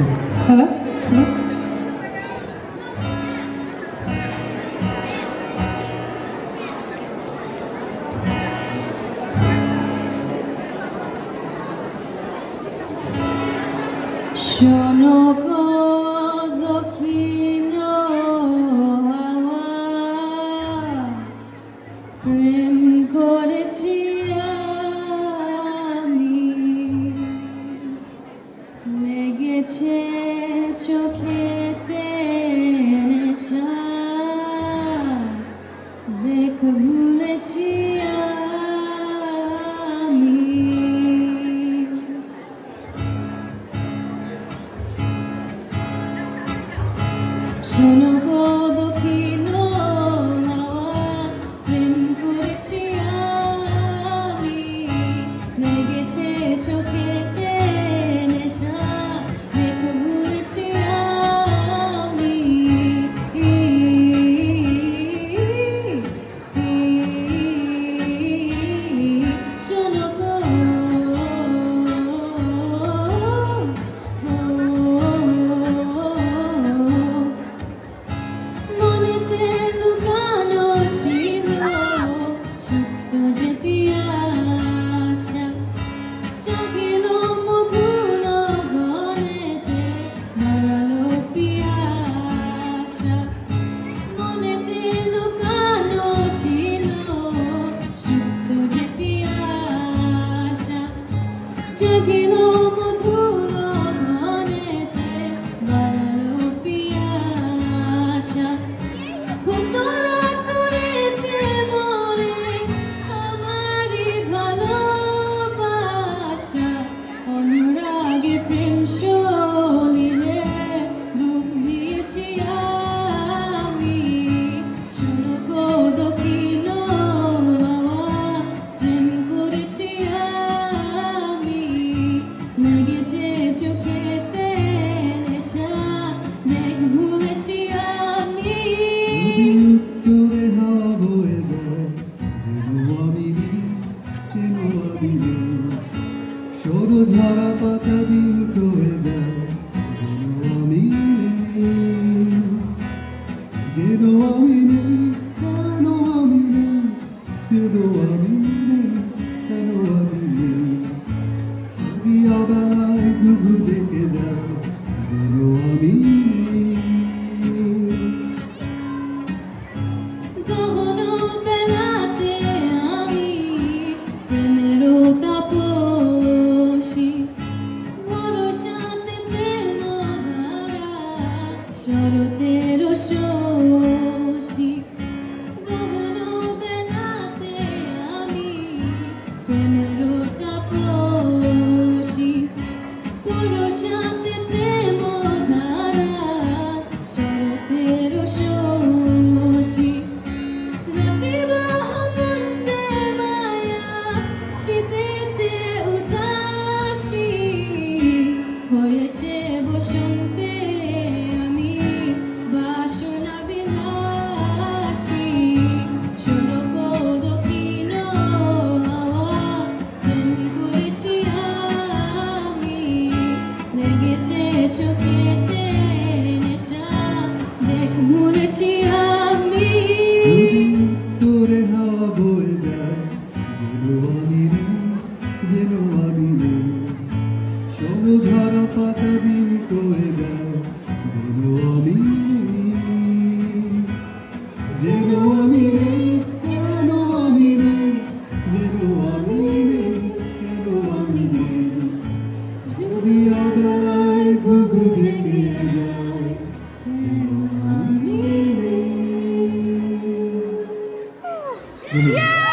আসছে। হ্যাঁ শোনো গো দক্ষিণ হাওয়া, প্রেম করেছি আমি, লেগেছে চোখেতে নেশা, দেখ ভুলেছি আমি। শোনো গো দক্ষিণ হাওয়া, প্রেম করেছি আমি, লেগেছে চোখেতে নেশা, দেখ ভুলেছি আমি। শোনো গো মনেতে লুকানো ছিল সুপ্ত যেতি আশা, জাগিল মধুর গনেতে বাড়ালো পিয়াসা। মনেতে লুকানো ছিল সুপ্ত যেতি আশা, জাগিল মধুর গনেতে বাড়ালো পিয়াসা। ভুতলা করেছে মরে আমারই ভালোবাসা, অনুরাগে প্রেম সলিলে ডুব দিয়েছি আমি। শোনো গো দক্ষিণ হাওয়া, প্রেম করেছি আমি, লেগেছে চোখেতে নেশা, দেখ ভুলেছি আমি। উত্তরে হাওয়া বয়ে যায়, যেন আমি নেই, যেন আমি নেই। সরু ঝরা পাতা দিন কয়ে যায়, যেন আমি নেই, যেন আমি নেই, কেন আমি নেই, যেন আমি নেই, কেন আমি নেই। দিয়া বেলায় ঘুঘু ডেকে যায়, যেন আমি নেই। গহন বেলাতে আমি প্রেমেরও তাপসী, ভরসাতে প্রেম ধারা শরতের শশী। গহন বেলাতে আমি প্রেমেরও তাপসী, ভরসাতে প্রেম ধারা শরতের শশী। রচিব অনন্তে মায়া শীতেতে উদাসী, হয়েছে বসন্তে আমি বাসনা বিলাসী। শোনো গো দক্ষিণ হাওয়া, প্রেম করেছি আমি, লেগেছে চোখেতে নেশা, দেখ ভুলেছি আমি। উত্তরে হাওয়া বয়ে যায়, যেন আমি নেই, যেন আমি নেই। সবু ঝরা পাতা দিন কয়ে যায়, যেন আমি নেই, যেন আমি নেই, কেন আমি নেই, যেন আমি নেই, কেন আমি নেই। যদি আগায় ঘুঘু ডেকে যায়, যেন আমি নেই। ধন্যবাদ।